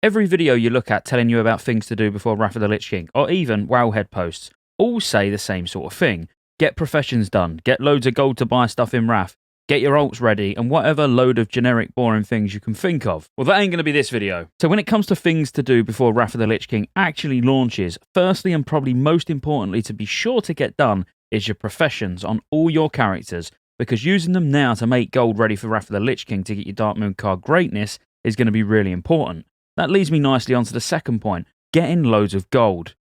Every video you look at telling you about things to do before Wrath of the Lich King, or even Wowhead posts, all say the same sort of thing. Get professions done, get loads of gold to buy stuff in Wrath, get your ults ready, and whatever load of generic boring things you can think of. Well, that ain't going to be this video. So when it comes to things to do before Wrath of the Lich King actually launches, firstly and probably most importantly to be sure to get done is your professions on all your characters, because using them now to make gold ready for Wrath of the Lich King to get your Dark Moon card greatness is going to be really important. That leads me nicely onto the second point, getting loads of gold.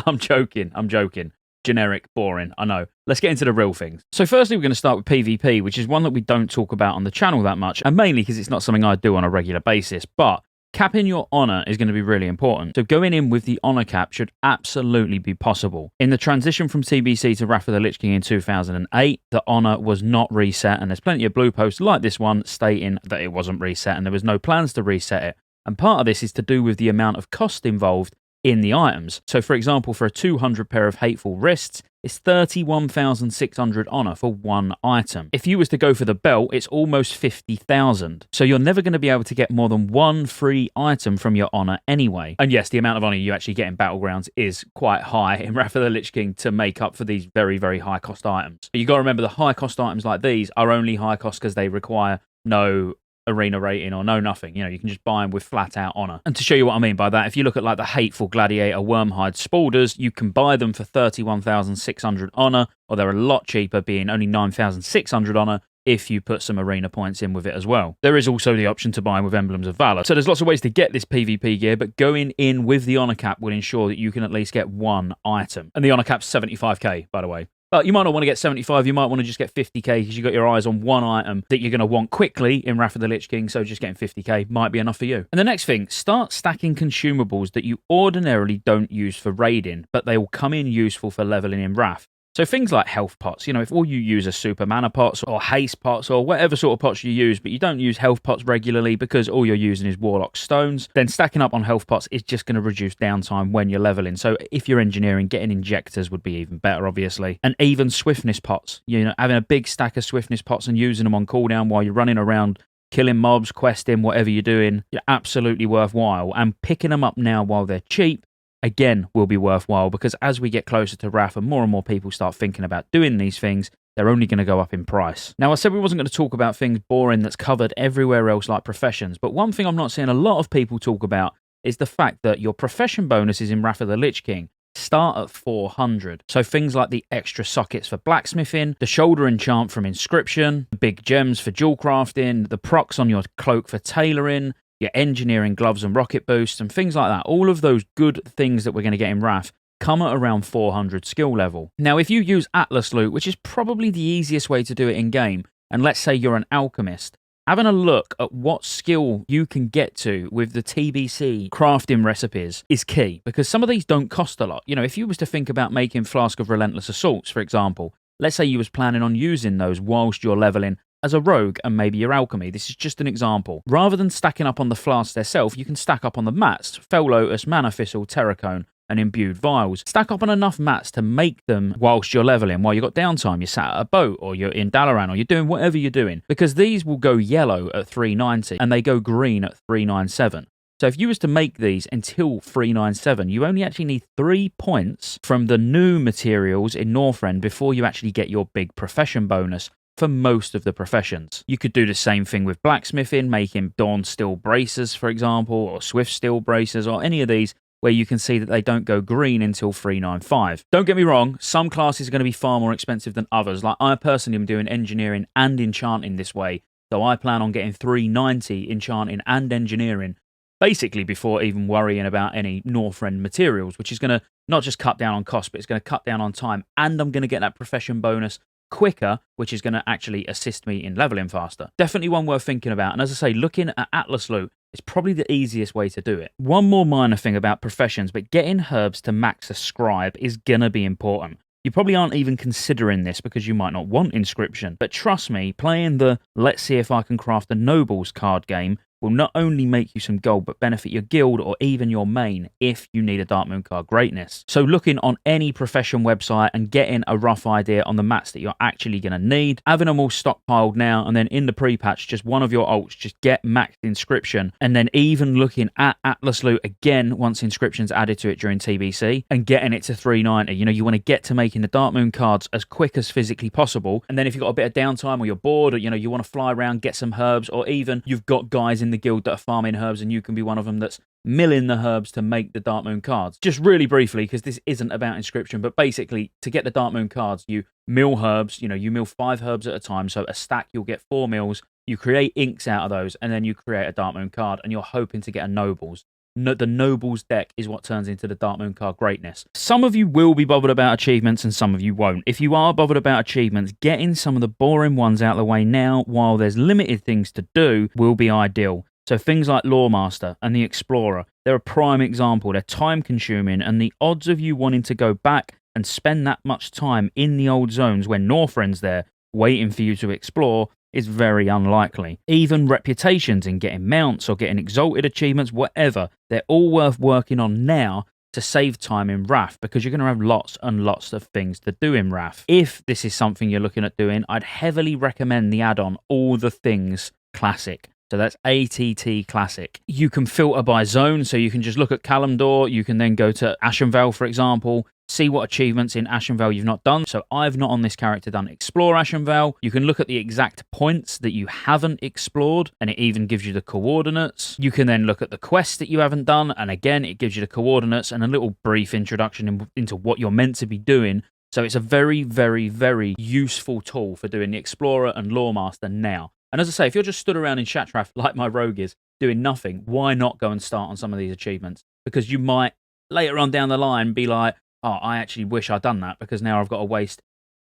I'm joking. Generic, boring, I know. Let's get into the real things. So firstly, we're going to start with PvP, which is one that we don't talk about on the channel that much, and mainly because it's not something I do on a regular basis, but capping your honor is going to be really important. So going in with the honor cap should absolutely be possible. In the transition from TBC to Wrath of the Lich King in 2008, the honor was not reset, and there's plenty of blue posts like this one stating that it wasn't reset and there was no plans to reset it. And part of this is to do with the amount of cost involved in the items. So for example, for a 200 pair of Hateful Wrists, it's 31,600 honor for one item. If you was to go for the belt, it's almost 50,000. So you're never going to be able to get more than one free item from your honor anyway. And yes, the amount of honor you actually get in Battlegrounds is quite high in Wrath of the Lich King to make up for these very, very high cost items. But you got to remember the high cost items like these are only high cost because they require no arena rating or no nothing. You know, you can just buy them with flat out honor. And to show you what I mean by that, if you look at like the Hateful Gladiator Wormhide Spaulders, you can buy them for 31,600 honor, or they're a lot cheaper, being only 9,600 honor if you put some arena points in with it as well. There is also the option to buy with Emblems of Valor. So there's lots of ways to get this PvP gear, but going in with the honor cap will ensure that you can at least get one item. And the honor cap's 75k, by the way. But you might not want to get 75, you might want to just get 50k because you've got your eyes on one item that you're going to want quickly in Wrath of the Lich King, so just getting 50k might be enough for you. And the next thing, start stacking consumables that you ordinarily don't use for raiding, but they will come in useful for leveling in Wrath. So things like health pots, you know, if all you use are super mana pots or haste pots or whatever sort of pots you use, but you don't use health pots regularly because all you're using is Warlock stones, then stacking up on health pots is just going to reduce downtime when you're leveling. So if you're engineering, getting injectors would be even better, obviously. And even swiftness pots, you know, having a big stack of swiftness pots and using them on cooldown while you're running around killing mobs, questing, whatever you're doing, you're absolutely worthwhile. And picking them up now while they're cheap, again, will be worthwhile, because as we get closer to Wrath and more people start thinking about doing these things, they're only going to go up in price. Now, I said we wasn't going to talk about things boring that's covered everywhere else like professions, but one thing I'm not seeing a lot of people talk about is the fact that your profession bonuses in Wrath of the Lich King start at 400. So things like the extra sockets for blacksmithing, the shoulder enchant from inscription, the big gems for jewel crafting, the procs on your cloak for tailoring, your engineering gloves and rocket boosts and things like that. All of those good things that we're going to get in Wrath come at around 400 skill level. Now, if you use Atlas loot, which is probably the easiest way to do it in game, and let's say you're an alchemist, having a look at what skill you can get to with the TBC crafting recipes is key, because some of these don't cost a lot. You know, if you was to think about making Flask of Relentless Assaults, for example, let's say you was planning on using those whilst you're leveling as a rogue and maybe your alchemy. This is just an example. Rather than stacking up on the flasks themselves, you can stack up on the mats, Fell Lotus, Mana Thistle, Terracone, and Imbued Vials. Stack up on enough mats to make them whilst you're leveling, while you've got downtime, you're sat at a boat, or you're in Dalaran, or you're doing whatever you're doing, because these will go yellow at 390, and they go green at 397. So if you was to make these until 397, you only actually need 3 points from the new materials in Northrend before you actually get your big profession bonus for most of the professions. You could do the same thing with blacksmithing, making Dawn Steel bracers, for example, or Swift Steel bracers, or any of these where you can see that they don't go green until 395. Don't get me wrong, some classes are going to be far more expensive than others. Like I personally am doing engineering and enchanting this way, so I plan on getting 390 enchanting and engineering, basically before even worrying about any Northrend materials, which is going to not just cut down on cost, but it's going to cut down on time, and I'm going to get that profession bonus quicker, which is going to actually assist me in leveling faster. Definitely one worth thinking about. And as I say, looking at Atlas loot is probably the easiest way to do it. One more minor thing about professions, but getting herbs to max a scribe is going to be important. You probably aren't even considering this because you might not want inscription, but trust me, playing the let's see if I can craft a nobles card game will not only make you some gold, but benefit your guild or even your main if you need a Dark Moon card greatness. So looking on any profession website and getting a rough idea on the mats that you're actually going to need, having them all stockpiled now, and then in the pre-patch, just one of your ults, just get maxed inscription, and then even looking at Atlas loot again once inscription's added to it during TBC, and getting it to 390. You know, you want to get to making the Dark Moon cards as quick as physically possible, and then if you've got a bit of downtime or you're bored, or you want to fly around, get some herbs, or even you've got guys in the guild that are farming herbs and you can be one of them that's milling the herbs to make the Dark Moon cards. Just really briefly, because this isn't about inscription, but basically to get the Dark Moon cards, you mill herbs, you mill 5 herbs at a time, so a stack you'll get 4 mills, you create inks out of those, and then you create a Dark Moon card, and you're hoping to get a Nobles. The Nobles deck is what turns into the Dark Moon card greatness. Some of you will be bothered about achievements and some of you won't. If you are bothered about achievements, getting some of the boring ones out of the way now while there's limited things to do will be ideal. So things like Lawmaster and the Explorer, they're a prime example. They're time consuming, and the odds of you wanting to go back and spend that much time in the old zones when Northrend's there waiting for you to explore is very unlikely. Even reputations in getting mounts or getting exalted achievements, whatever, they're all worth working on now to save time in Wrath, because you're going to have lots and lots of things to do in Wrath. If this is something you're looking at doing, I'd heavily recommend the add-on All the Things Classic. So that's ATT Classic. You can filter by zone, so you can just look at Kalimdor. You can then go to Ashenvale, for example, see what achievements in Ashenvale you've not done. So I've not on this character done Explore Ashenvale. You can look at the exact points that you haven't explored, and it even gives you the coordinates. You can then look at the quests that you haven't done, and again, it gives you the coordinates and a little brief introduction into what you're meant to be doing. So it's a very, very, very useful tool for doing the Explorer and Lawmaster now. And as I say, if you're just stood around in Shattrath like my rogue is, doing nothing, why not go and start on some of these achievements? Because you might later on down the line be like, oh, I actually wish I'd done that, because now I've got to waste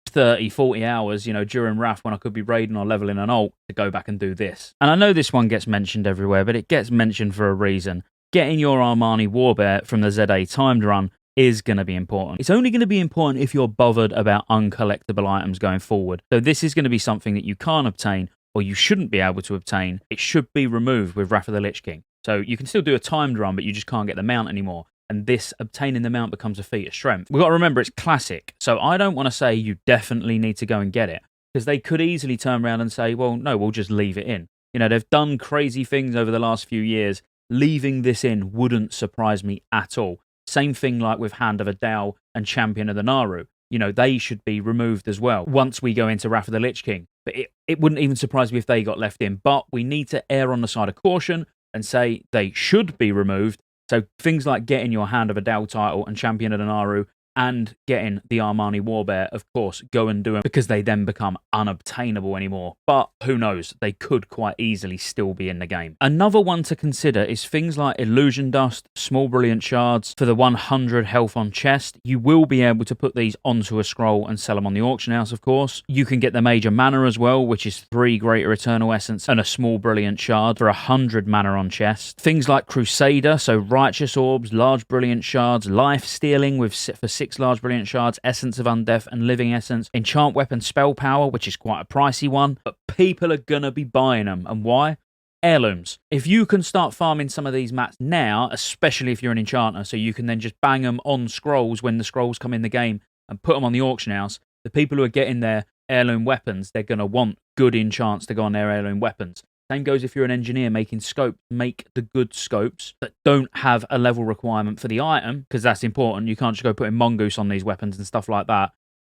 30, 40 hours, during Wrath when I could be raiding or leveling an ult to go back and do this. And I know this one gets mentioned everywhere, but it gets mentioned for a reason. Getting your Armani Warbear from the ZA timed run is going to be important. It's only going to be important if you're bothered about uncollectible items going forward. So this is going to be something that you can't obtain, or you shouldn't be able to obtain. It should be removed with Wrath of the Lich King. So you can still do a timed run, but you just can't get the mount anymore. And this, obtaining the mount, becomes a feat of strength. We've got to remember it's classic. So I don't want to say you definitely need to go and get it, because they could easily turn around and say, well, no, we'll just leave it in. They've done crazy things over the last few years. Leaving this in wouldn't surprise me at all. Same thing like with Hand of a Dao and Champion of the Naru. They should be removed as well once we go into Wrath of the Lich King. But it wouldn't even surprise me if they got left in. But we need to err on the side of caution and say they should be removed. So things like getting your Hand of a Dao title and Champion of the Naru and getting the Armani Warbear, of course, go and do them, because they then become unobtainable anymore. But who knows? They could quite easily still be in the game. Another one to consider is things like Illusion Dust, Small Brilliant Shards. For the 100 health on chest, you will be able to put these onto a scroll and sell them on the auction house, of course. You can get the Major Mana as well, which is 3 Greater Eternal Essence and a Small Brilliant Shard for 100 mana on chest. Things like Crusader, so Righteous Orbs, Large Brilliant Shards, Life Stealing for 6 Large Brilliant Shards, Essence of Undeath and Living Essence, Enchant Weapon Spell Power, which is quite a pricey one, but people are going to be buying them. And why? Heirlooms. If you can start farming some of these mats now, especially if you're an enchanter, so you can then just bang them on scrolls when the scrolls come in the game and put them on the auction house, the people who are getting their heirloom weapons, they're going to want good enchants to go on their heirloom weapons. Same goes if you're an engineer making scopes. Make the good scopes that don't have a level requirement for the item, because that's important. You can't just go putting mongoose on these weapons and stuff like that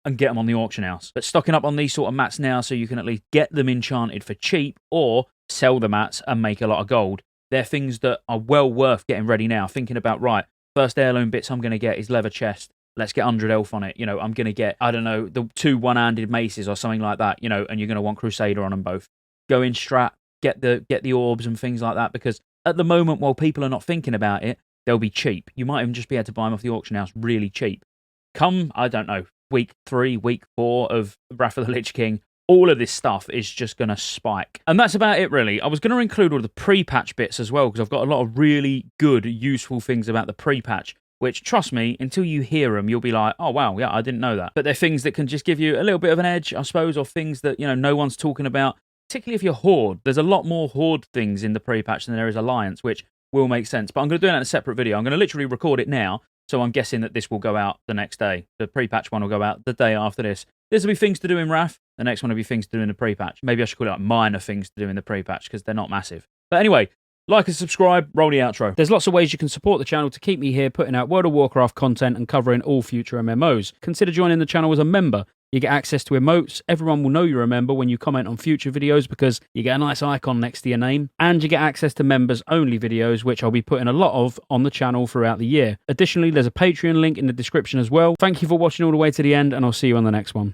and get them on the auction house. But stocking up on these sort of mats now so you can at least get them enchanted for cheap or sell the mats and make a lot of gold. They're things that are well worth getting ready now. Thinking about, right, first heirloom bits I'm going to get is leather chest. Let's get 100 elf on it. I'm going to get, I don't know, the 2 one-handed maces or something like that, and you're going to want Crusader on them both. Go in strat. Get the orbs and things like that, because at the moment, while people are not thinking about it, they'll be cheap. You might even just be able to buy them off the auction house really cheap. Come, I don't know, week 3, week 4 of Wrath of the Lich King, all of this stuff is just going to spike. And that's about it, really. I was going to include all the pre-patch bits as well, because I've got a lot of really good, useful things about the pre-patch, which, trust me, until you hear them, you'll be like, oh, wow, yeah, I didn't know that. But they're things that can just give you a little bit of an edge, I suppose, or things that, no one's talking about. particularly if you're Horde. There's a lot more Horde things in the pre-patch than there is Alliance, which will make sense. But I'm going to do that in a separate video. I'm going to literally record it now, so I'm guessing that this will go out the next day. The pre-patch one will go out the day after this. This will be things to do in Wrath. The next one will be things to do in the pre-patch. Maybe I should call it like minor things to do in the pre-patch, because they're not massive. But anyway, like and subscribe, roll the outro. There's lots of ways you can support the channel to keep me here putting out World of Warcraft content and covering all future MMOs. Consider joining the channel as a member. You get access to emotes, everyone will know you're a member when you comment on future videos because you get a nice icon next to your name, and you get access to members-only videos, which I'll be putting a lot of on the channel throughout the year. Additionally, there's a Patreon link in the description as well. Thank you for watching all the way to the end, and I'll see you on the next one.